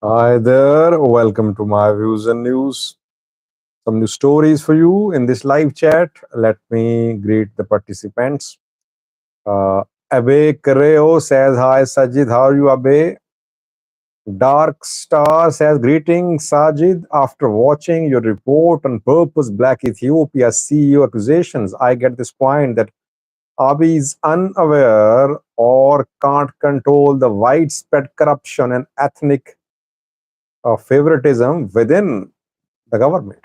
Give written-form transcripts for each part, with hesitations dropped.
Hi there, welcome to my views and news. Some new stories for you in this live chat. Let me greet the participants. Abe Carreo says, Hi Sajid, how are you, Abe? Dark Star says, Greetings, Sajid. After watching your report on Purpose Black Ethiopia CEO accusations, I get this point that Abiy is unaware or can't control the widespread corruption and ethnic favoritism within the government.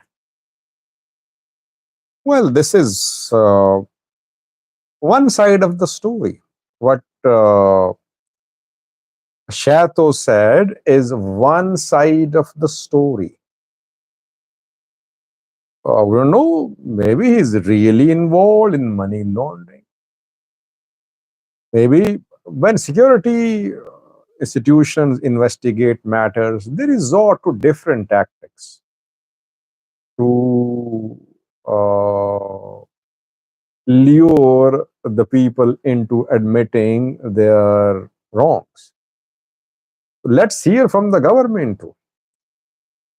Well, this is one side of the story. What Shato said is one side of the story. We don't know, maybe he's really involved in money laundering. Maybe when security institutions investigate matters, they resort to different tactics to uh, lure the people into admitting their wrongs. Let's hear from the government too.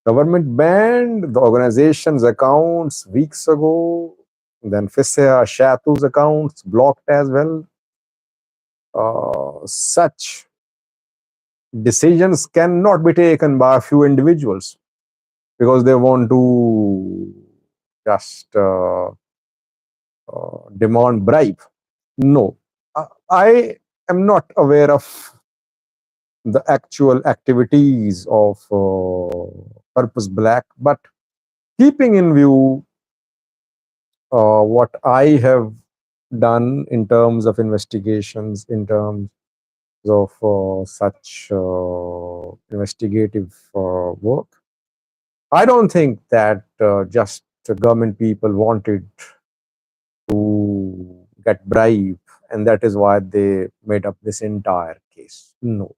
Government banned the organization's accounts weeks ago. Then Fisea Shatu's accounts blocked as well. Such decisions cannot be taken by a few individuals because they want to just demand bribe. No, I am not aware of the actual activities of Purpose Black, but keeping in view what I have done in terms of investigations, in terms of such investigative work, I don't think that just the government people wanted to get bribe, and that is why they made up this entire case. No,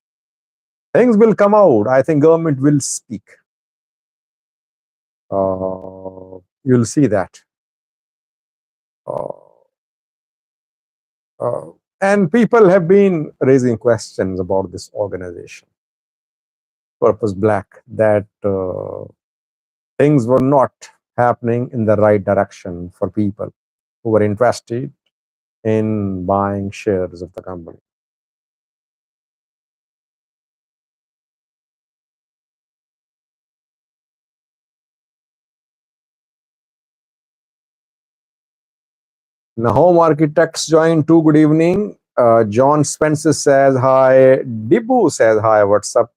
things will come out. I think government will speak. You'll see that. Uh, uh, and people have been raising questions about this organization, Purpose Black, that things were not happening in the right direction for people who were interested in buying shares of the company. Nahom Architects joined too. Good evening. John Spencer says hi. Dibu says hi. What's up?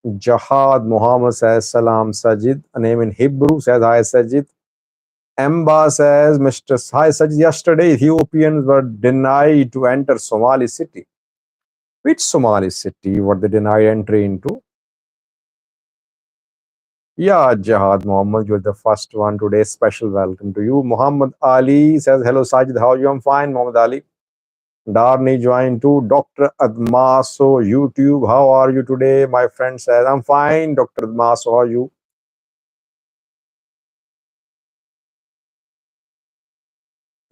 Jahad Muhammad says Salam Sajid. A name in Hebrew says hi Sajid. Amba says Mr. Hi Sajid. Yesterday, Ethiopians were denied to enter Somali city. Which Somali city were they denied entry into? Yeah, Jahad Muhammad, you're the first one today. Special welcome to you. Muhammad Ali says, Hello Sajid, how are you? I'm fine, Muhammad Ali. Darni joined too. Dr. Admaso, YouTube, how are you today? My friend says, I'm fine, Dr. Admaso, how are you?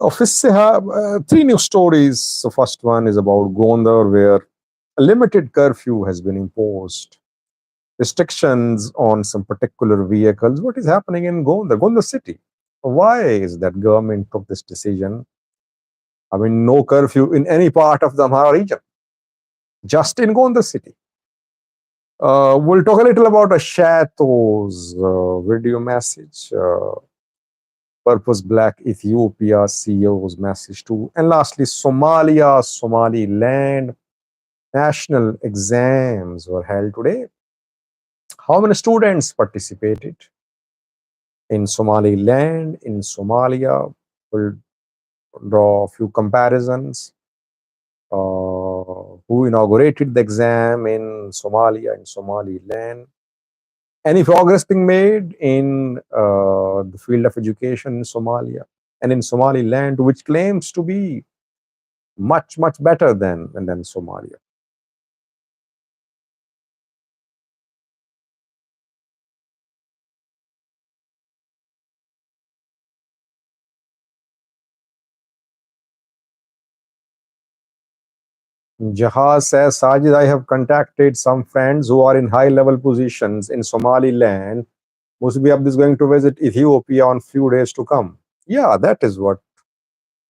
Office se have three news stories. The first one is about Gondar, where a limited curfew has been imposed. Restrictions on some particular vehicles. What is happening in Gondar, Gondar city? Why is that government took this decision? I mean, no curfew in any part of the Amhara region, just in Gondar city. We'll talk a little about a Shato's video message, Purpose Black Ethiopia CEO's message too, and lastly, Somalia Somaliland national exams were held today. How many students participated in Somaliland, in Somalia? We'll draw a few comparisons. Who inaugurated the exam in Somalia, in Somaliland? Any progress being made in the field of education in Somalia and in Somaliland, which claims to be much, much better than Somalia? Jahaz says, Sajid, I have contacted some friends who are in high level positions in Somaliland. Musbi Abdi is going to visit Ethiopia on few days to come. Yeah, that is what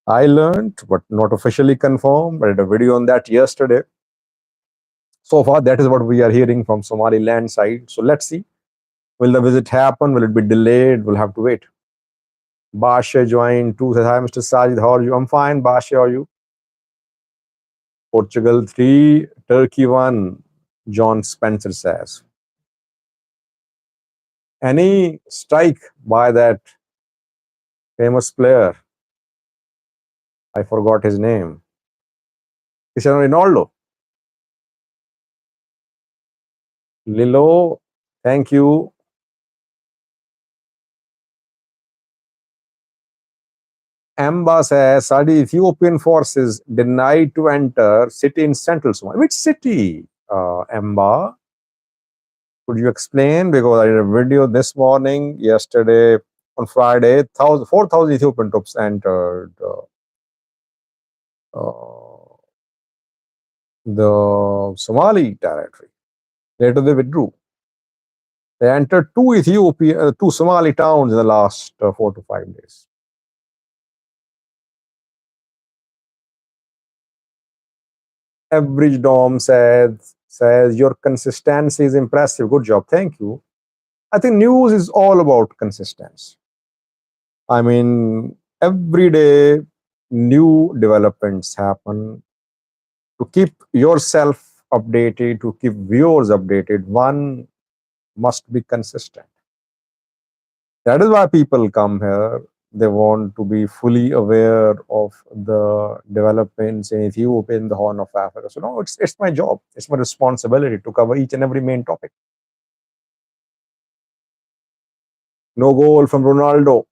I learned, but not officially confirmed. I did a video on that yesterday. So far, that is what we are hearing from Somaliland side. So let's see. Will the visit happen? Will it be delayed? We'll have to wait. Basha joined too. Says, hi, Mr. Sajid. How are you? I'm fine. Basha, how are you? Portugal 3, Turkey 1. John Spencer says. Any strike by that famous player? I forgot his name. Cristiano Ronaldo. Lilo, thank you. Amba says Saudi Ethiopian forces denied to enter city in central Somalia. Which city, Amba? Could you explain? Because I did a video this morning, yesterday, on Friday, 4,000 Ethiopian troops entered uh, the Somali territory. Later they withdrew. They entered two Somali towns in the last 4 to 5 days. Average Dom says your consistency is impressive. Good job. Thank you. I think news is all about consistency. I mean, every day new developments happen. To keep yourself updated, to keep viewers updated, one must be consistent. That is why people come here. They want to be fully aware of the developments in Ethiopia, in the Horn of Africa. So no, it's my job. It's my responsibility to cover each and every main topic. No goal from Ronaldo.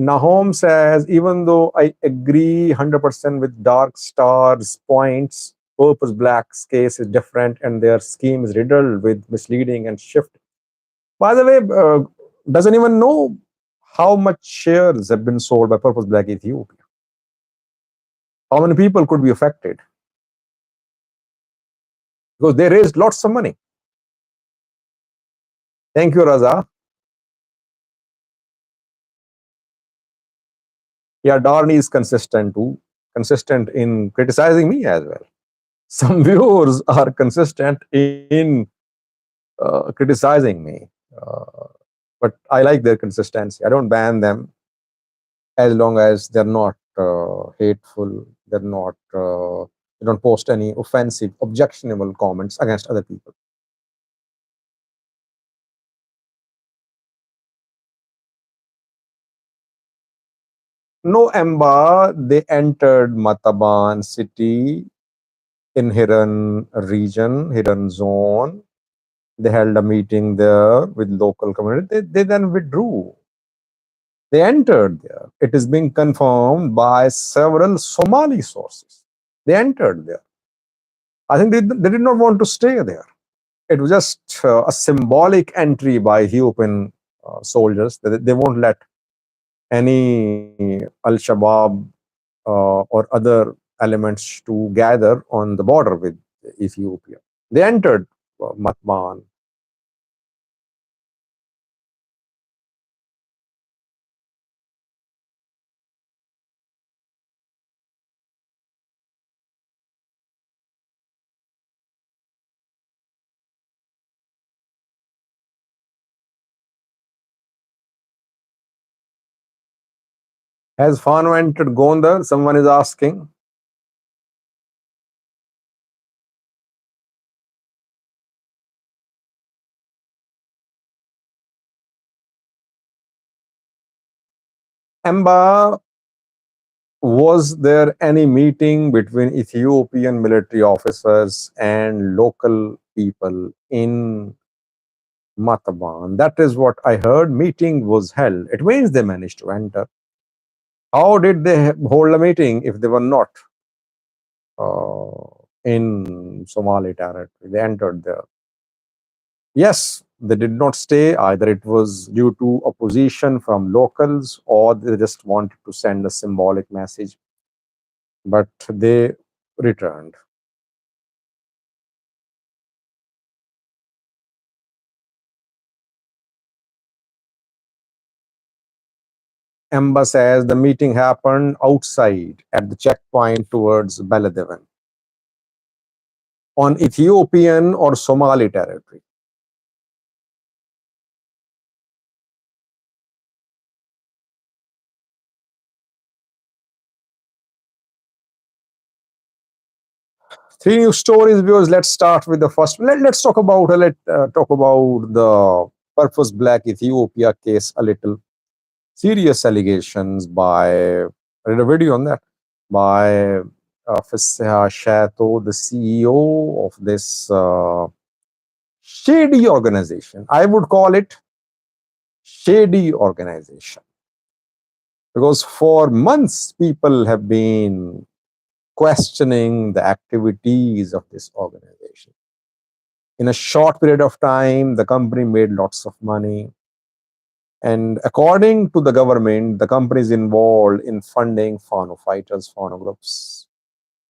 Nahom says, even though I agree 100% with Dark Star's points, Purpose Black's case is different and their scheme is riddled with misleading and shift. By the way, does anyone know how much shares have been sold by Purpose Black Ethiopia? How many people could be affected? Because they raised lots of money. Thank you, Raza. Yeah, Darni is consistent too, consistent in criticizing me as well. Some viewers are consistent in criticizing me. Uh, but I like their consistency. I don't ban them as long as they're not hateful, they don't post any offensive, objectionable comments against other people. No, Emba, they entered Mataban city in Hiran region, Hiran zone. They held a meeting there with local community. They then withdrew. They entered there. It is being confirmed by several Somali sources. They entered there. I think they did not want to stay there. It was just a symbolic entry by Ethiopian soldiers. They won't let any Al Shabaab or other elements to gather on the border with Ethiopia. They entered Matman. Has Fano entered Gondar? Someone is asking. Emba, was there any meeting between Ethiopian military officers and local people in Mataban? That is what I heard. Meeting was held. It means they managed to enter. How did they hold a meeting if they were not in Somali territory? They entered there. Yes, They did not stay. Either it was due to opposition from locals or they just wanted to send a symbolic message, but they returned. Emba says the meeting happened outside at the checkpoint towards Baladevan on Ethiopian or Somali territory. Three news stories, viewers. Let's start with the first. Let's talk about talk about the Purpose Black Ethiopia case a little. Serious allegations by I read a video on that by Fisseha Shato, the CEO of this shady organization. I would call it shady organization because for months people have been questioning the activities of this organization. In a short period of time, the company made lots of money. And according to the government, the company is involved in funding Fano fighters, Fano groups,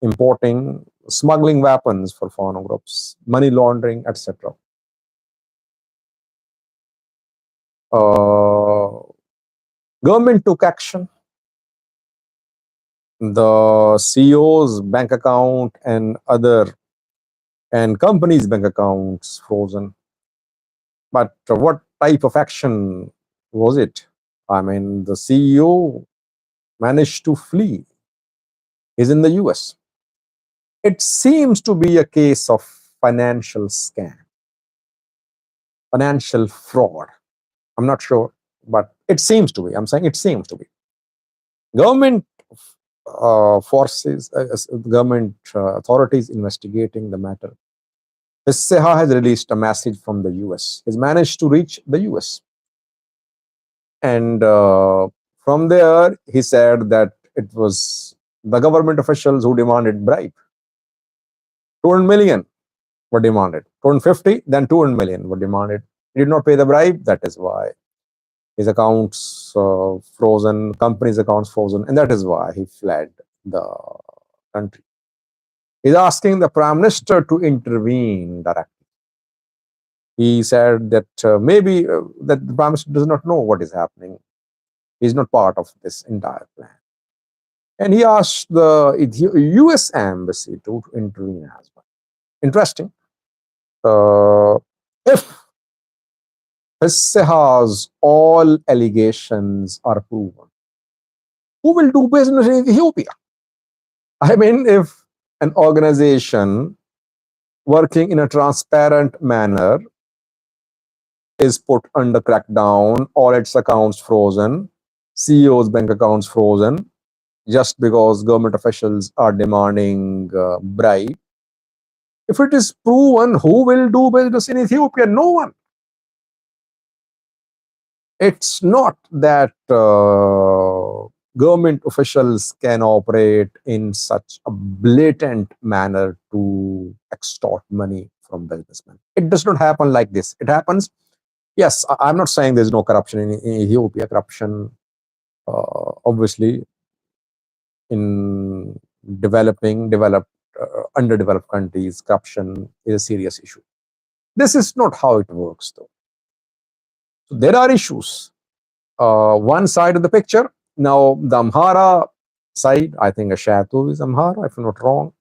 importing, smuggling weapons for Fano groups, money laundering, etc. Government took action. The CEO's bank account and companies' bank accounts frozen. But what type of action was it? I mean, the CEO managed to flee. He's in the US. It seems to be a case of financial scam, financial fraud. I'm not sure, but it seems to be. I'm saying it seems to be. Government government authorities investigating the matter. Seha has released a message from the US. He's managed to reach the US. And from there, he said that it was the government officials who demanded bribe. 200 million were demanded. 250, then 200 million were demanded. He did not pay the bribe. That is why his accounts frozen, company's accounts frozen, and that is why he fled the country. He's asking the prime minister to intervene directly. He said that maybe that the prime minister does not know what is happening. He's not part of this entire plan. And he asked the US embassy to intervene as well. Interesting. If Seha's all allegations are proven, who will do business in Ethiopia? I mean, if an organization working in a transparent manner is put under crackdown, all its accounts frozen, CEO's bank accounts frozen, just because government officials are demanding bribe. If it is proven, who will do business in Ethiopia? No one. It's not that government officials can operate in such a blatant manner to extort money from businessmen. It does not happen like this. It happens. Yes, I'm not saying there's no corruption in Ethiopia. Corruption, obviously, in underdeveloped countries, corruption is a serious issue. This is not how it works, though. So there are issues. One side of the picture. Now, the Amhara side, I think Ashato is Amhara, if I'm not wrong.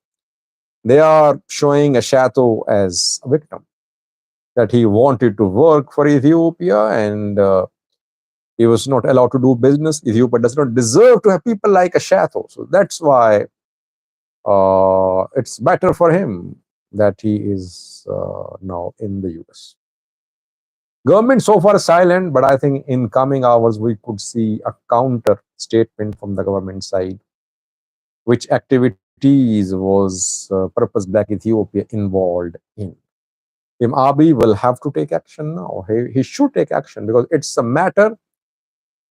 They are showing Ashato as a victim, that he wanted to work for Ethiopia and he was not allowed to do business. Ethiopia does not deserve to have people like Ashato. So that's why it's better for him that he is now in the US. Government so far silent, but I think in coming hours we could see a counter statement from the government side. Which activities was Purpose Black Ethiopia involved in? Abiy will have to take action now. He should take action because it's a matter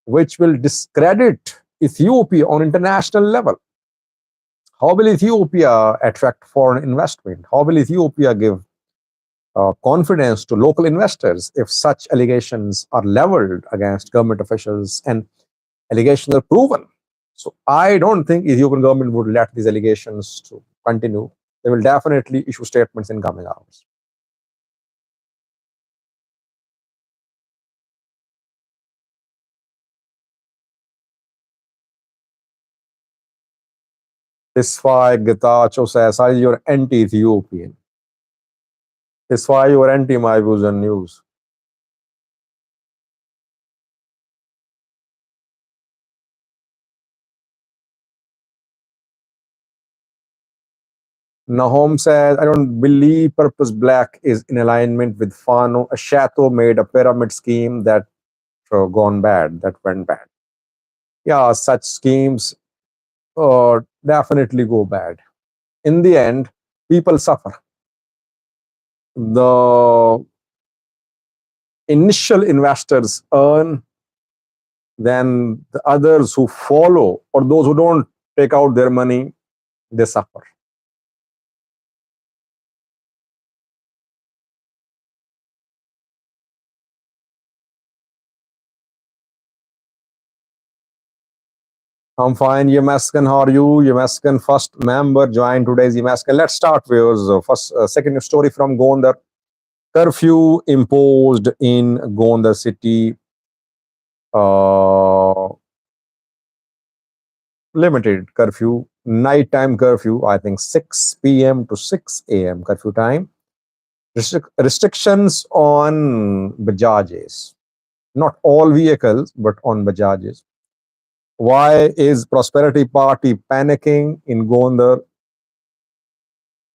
which will discredit Ethiopia on international level. How will Ethiopia attract foreign investment? How will Ethiopia give confidence to local investors if such allegations are leveled against government officials and allegations are proven. So I don't think Ethiopian government would let these allegations to continue. They will definitely issue statements in coming hours. This why Getachew says, "I you're anti-Ethiopian. This why you're anti my views and news." Nahom says, "I don't believe Purpose Black is in alignment with Fano. A Chateau made a pyramid scheme that gone bad, that went bad. Yeah, such schemes definitely go bad. In the end, people suffer. The initial investors earn, then the others who follow or those who don't take out their money, they suffer. I'm fine. Yemaskan, how are you? Yemaskan, first member joined today's Yemaskan. Let's start with first, second story from Gondar. Curfew imposed in Gondar city. Uh, Limited curfew, nighttime curfew, I think 6 p.m. to 6 a.m. curfew time. Restrictions on Bajajes, not all vehicles, but on Bajajes. Why is Prosperity Party panicking in Gondar?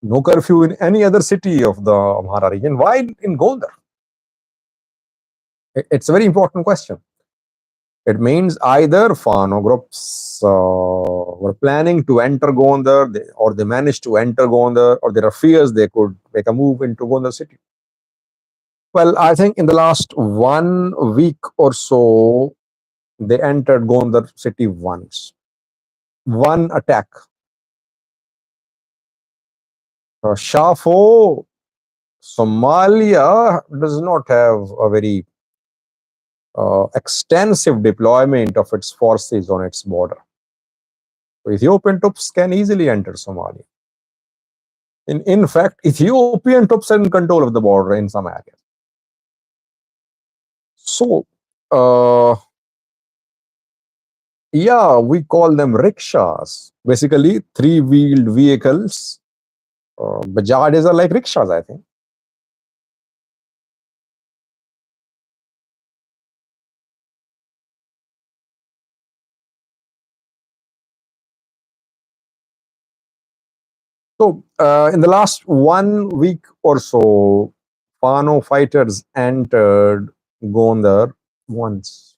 No curfew in any other city of the Amhara region. Why in Gondar? It's a very important question. It means either Fano groups were planning to enter Gondar, or they managed to enter Gondar, or there are fears they could make a move into Gondar city. Well, I think in the last 1 week or so, they entered Gondar city once. One attack. Shafo, Somalia does not have a very extensive deployment of its forces on its border. So Ethiopian troops can easily enter Somalia. In fact, Ethiopian troops are in control of the border in some areas. So, yeah, we call them rickshaws. Basically, three-wheeled vehicles. Bajajes are like rickshaws, I think. So, in the last 1 week or so, Fano fighters entered Gondar once.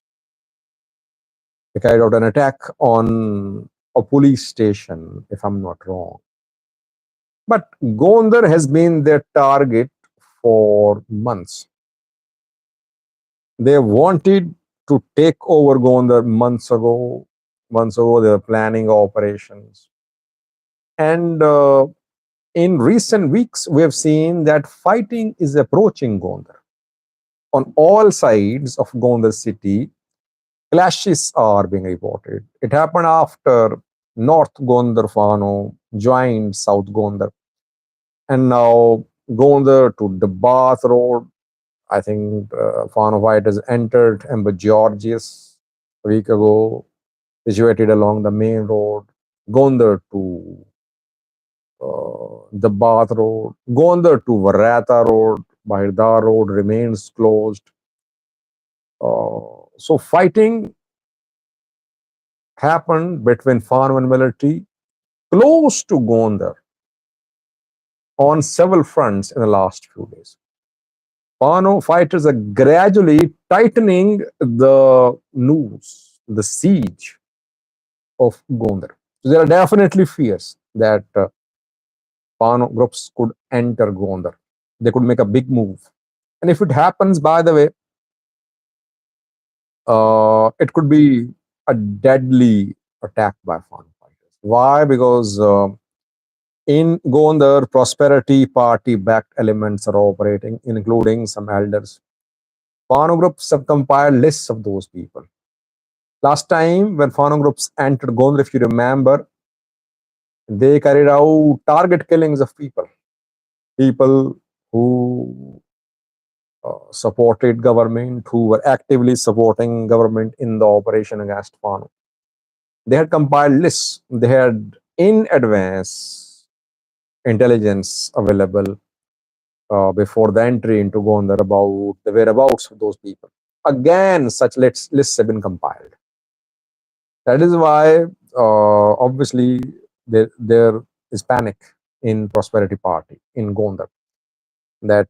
They carried out an attack on a police station, if I'm not wrong. But Gondar has been their target for months. They wanted to take over Gondar months ago. Months ago, they were planning operations. And in recent weeks, we have seen that fighting is approaching Gondar. On all sides of Gondar city, clashes are being reported. It happened after North Gondar Fano joined South Gondar. And now Gondar to the Bath Road. I think Fano fighters entered Ember Georges a week ago, situated along the main road. Gondar to the Bath Road. Gondar to Varata Road, Bahirdar Road remains closed. So fighting happened between Fano and military close to Gondar on several fronts in the last few days. Fano fighters are gradually tightening the noose, the siege of Gondar. So there are definitely fears that Fano groups could enter Gondar. They could make a big move. And if it happens, by the way, it could be a deadly attack by Fano fighters. Why? Because In Gondar, prosperity party backed elements are operating, including some elders. Fano groups have compiled lists of those people. Last time, when Fano groups entered Gondar, if you remember, they carried out target killings of people. People who supported government, who were actively supporting government in the operation against Fano. They had compiled lists. They had in advance intelligence available before the entry into Gondar about the whereabouts of those people. Again, such lists have been compiled. That is why, obviously, there is panic in Prosperity Party in Gondar that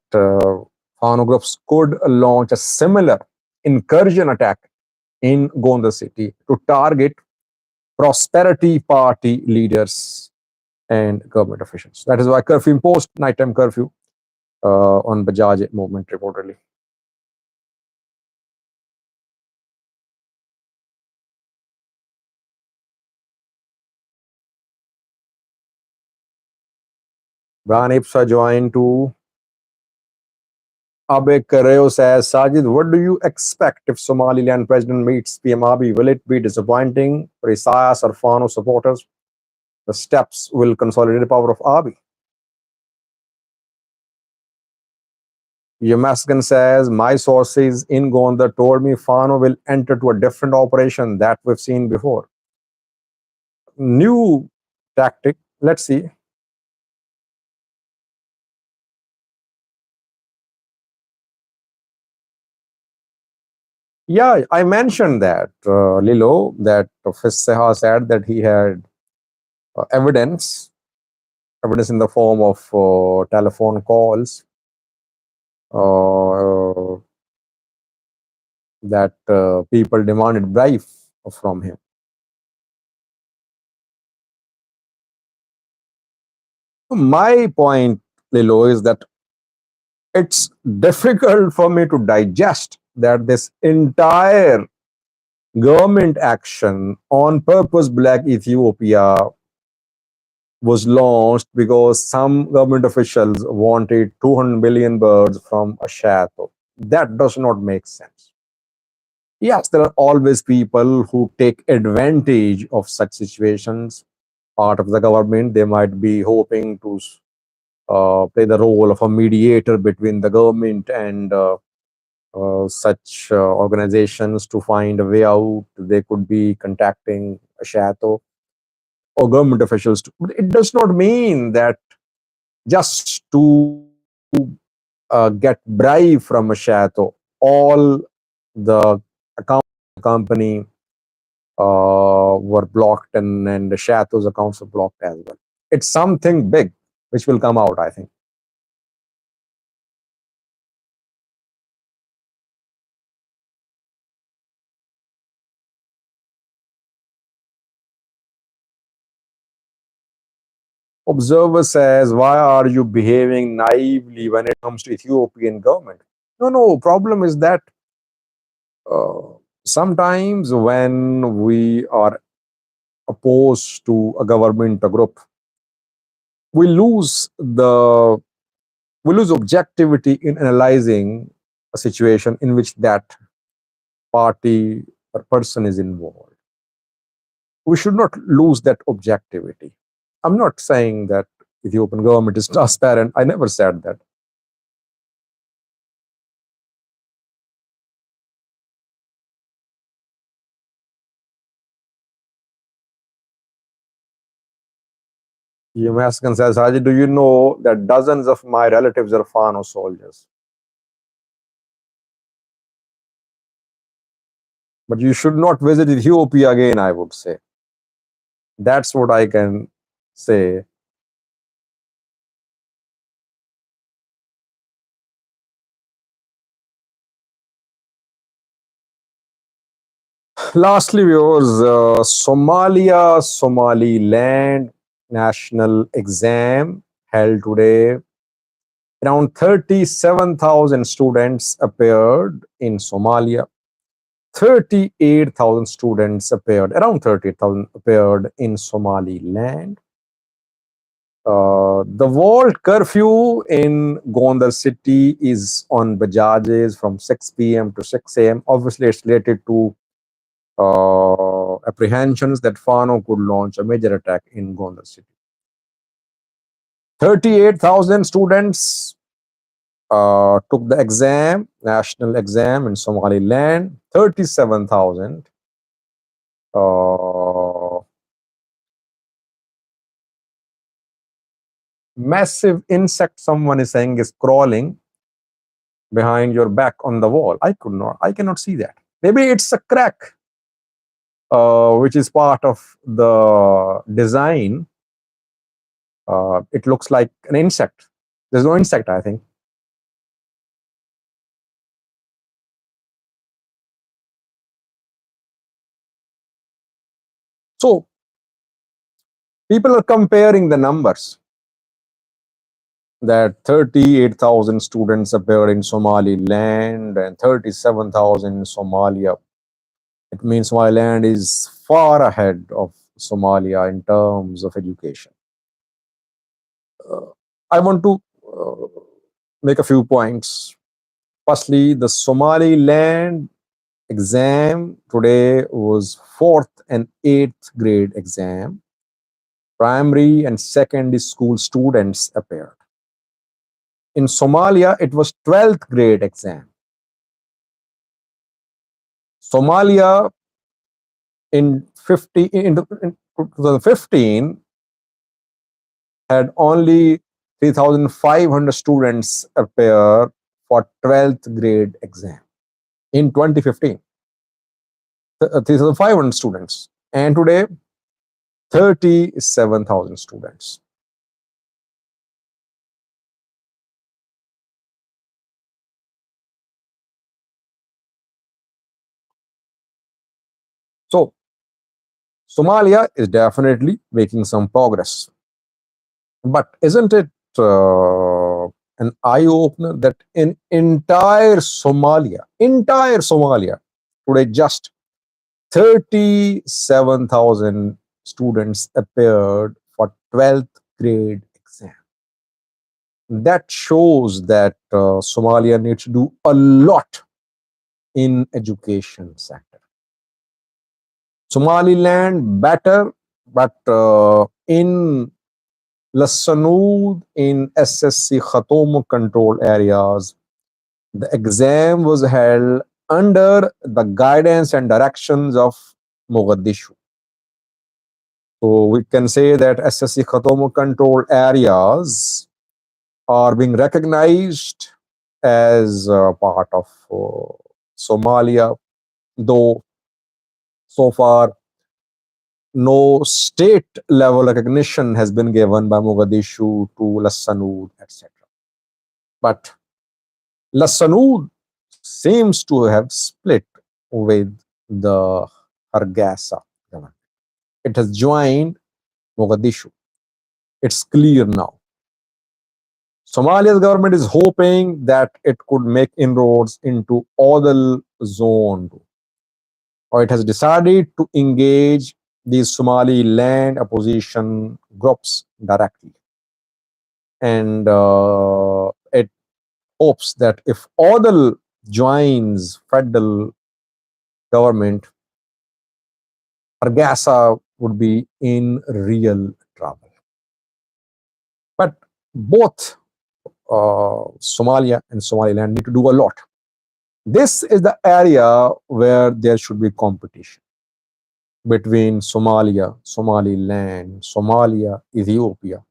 Fano groups could launch a similar incursion attack in Gondar city to target Prosperity Party leaders and government officials. That is why curfew imposed nighttime curfew on Bajaj movement reportedly. Brian Ipsa joined to Abe Carreo says, Sajid, what do you expect if Somaliland president meets PM Abiy? Will it be disappointing for Isaias or Fano supporters? The steps will consolidate the power of Abiy. Yamaskan says, my sources in Gondar told me Fano will enter to a different operation that we've seen before. New tactic. Let's see. Yeah, I mentioned that, Lilo, that Fisseha said that he had evidence in the form of telephone calls uh, that people demanded bribe from him. My point, Lilo, is that it's difficult for me to digest that this entire government action on purpose black Ethiopia was launched because some government officials wanted 200 million birds from a chateau. That does not make sense. Yes, there are always people who take advantage of such situations. Part of the government, they might be hoping to play the role of a mediator between the government and such organizations to find a way out. They could be contacting a chateau or government officials. It does not mean that just to get bribe from a chateau, all the account company were blocked and the chateau's accounts were blocked as well. It's something big which will come out, I think. Observer says, why are you behaving naively when it comes to Ethiopian government? No, problem is that uh, sometimes when we are opposed to a government, a group, we lose the we lose objectivity in analyzing a situation in which that party or person is involved. We should not lose that objectivity. I'm not saying that Ethiopian government is transparent. I never said that. Yamaskan says, Haji, do you know that dozens of my relatives are Fano soldiers? But you should not visit Ethiopia again, I would say. That's what I can say. Lastly, viewers, Somalia Somaliland national exam held today. Around 37,000 students appeared in Somalia. 38,000 students appeared, around 38,000 appeared in Somaliland. The world curfew in Gondar city is on Bajajes from 6 p.m. to 6 a.m. Obviously, it's related to apprehensions that Fano could launch a major attack in Gondar city. 38,000 students took the exam, national exam in Somaliland. 37,000 uh, massive insect, someone is saying, is crawling behind your back on the wall. I cannot see that. Maybe it's a crack, which is part of the design. It looks like an insect. There's no insect, I think. So people are comparing the numbers that 38,000 students appeared in Somaliland and 37,000 in Somalia. It means Somaliland is far ahead of Somalia in terms of education. Uh, I want to make a few points. Firstly, the Somaliland exam today was fourth and eighth grade exam. Primary and secondary school students appeared. In Somalia, it was 12th grade exam. Somalia in 2015 had only 3,500 students appear for 12th grade exam in 2015. 3,500 students. And today, 37,000 students. So, Somalia is definitely making some progress. But isn't it an eye opener that in entire Somalia, today just 37,000 students appeared for 12th grade exam. That shows that Somalia needs to do a lot in education sector. Somaliland better, but in Lasanud, in SSC Khatom control areas, the exam was held under the guidance and directions of Mogadishu. So we can say that SSC Khatom control areas are being recognized as part of Somalia, though so far no state level recognition has been given by Mogadishu to Lasanud, etc. But Lasanud seems to have split with the Hargeisa government. It has joined Mogadishu. It's clear now. Somalia's government is hoping that it could make inroads into Odal zone, or it has decided to engage these Somaliland opposition groups directly. And it hopes that if Odal joins federal government, Hargeisa would be in real trouble. But both Somalia and Somaliland need to do a lot. This is the area where there should be competition between Somalia, Somaliland, Somalia, Ethiopia,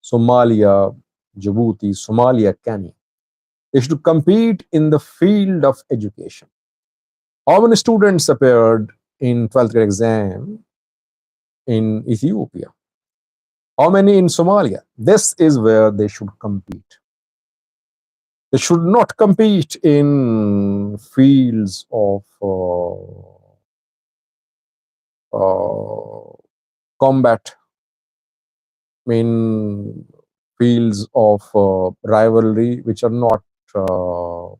Somalia, Djibouti, Somalia, Kenya. They should compete in the field of education. How many students appeared in 12th grade exam in Ethiopia? How many in Somalia? This is where they should compete. They should not compete in fields of combat, in fields of rivalry, which are not uh,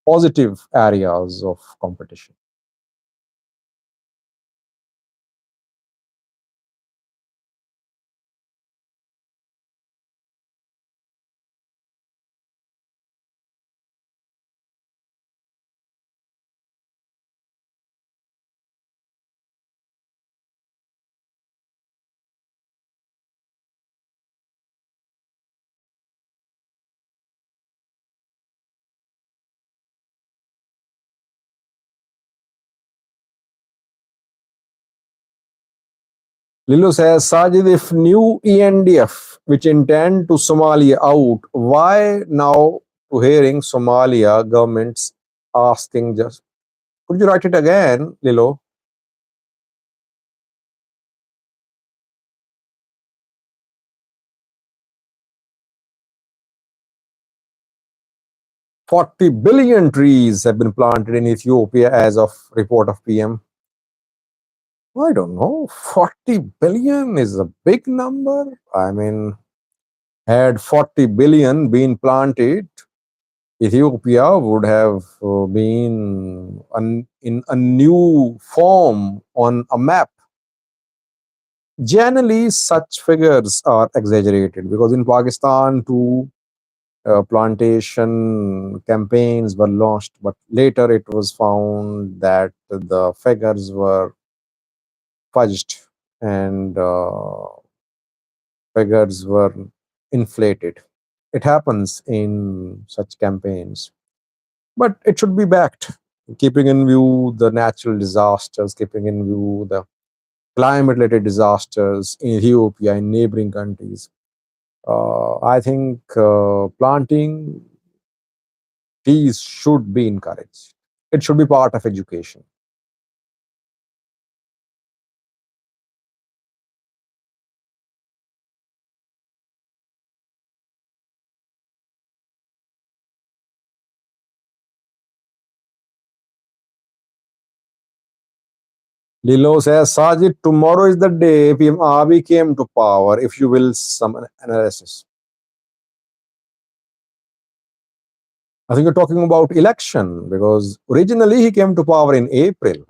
positive areas of competition. Lilo says, Sajid, if new ENDF, which intend to Somalia out, why now to hearing Somalia governments asking just, could you write it again, Lilo? 40 billion trees have been planted in Ethiopia as of report of PM. I don't know. 40 billion is a big number. I mean, had 40 billion been planted, Ethiopia would have been in a new form on a map. Generally, such figures are exaggerated because in Pakistan, too, plantation campaigns were launched, but later it was found that the figures were fudged and figures were inflated. It happens in such campaigns, but it should be backed, keeping in view the natural disasters, keeping in view the climate related disasters in Ethiopia and neighboring countries. I think planting trees should be encouraged. It should be part of education. Lilo says, Sajid, tomorrow is the day PM Abiy came to power, if you will, some analysis. I think you're talking about election because originally he came to power in April.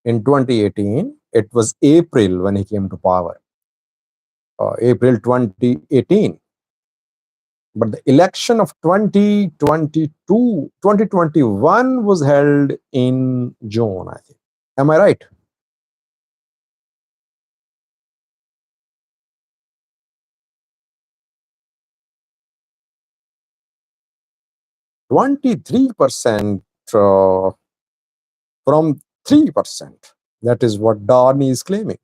In 2018, it was April when he came to power, April 2018. But the election of 2022, 2021 was held in June, I think. Am I right? 23% from 3%. That is what Darni is claiming.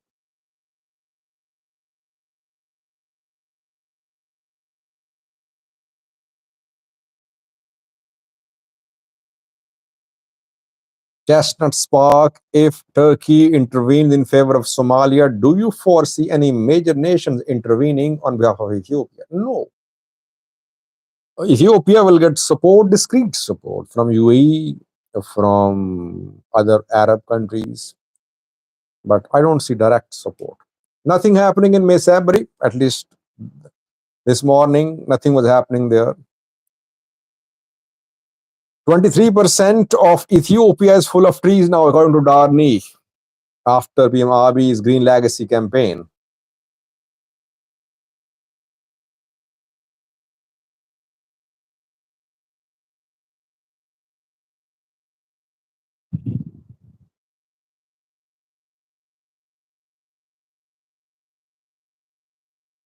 Chestnut spark, if Turkey intervenes in favor of Somalia, do you foresee any major nations intervening on behalf of Ethiopia? No. Ethiopia will get support, discreet support from UAE, from other Arab countries, but I don't see direct support. Nothing happening in Mesabri, at least this morning, nothing was happening there. 23% of Ethiopia is full of trees now, according to Darni, after PM Abiy's Green Legacy campaign.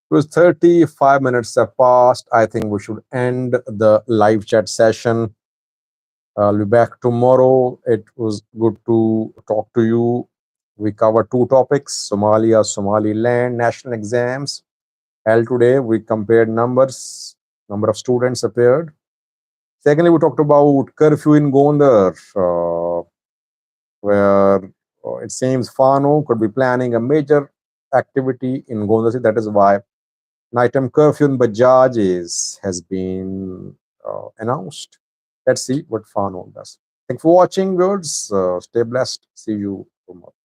It was 35 minutes have passed. I think we should end the live chat session. I'll be back tomorrow. It was good to talk to you. We covered two topics: Somalia, Somaliland, national exams. Held today, we compared numbers, number of students appeared. Secondly, we talked about curfew in Gondar, where it seems Fano could be planning a major activity in Gondar. That is why nighttime curfew in Bajaj has been announced. Let's see what Fano does. Thanks for watching, viewers. Stay blessed. See you tomorrow.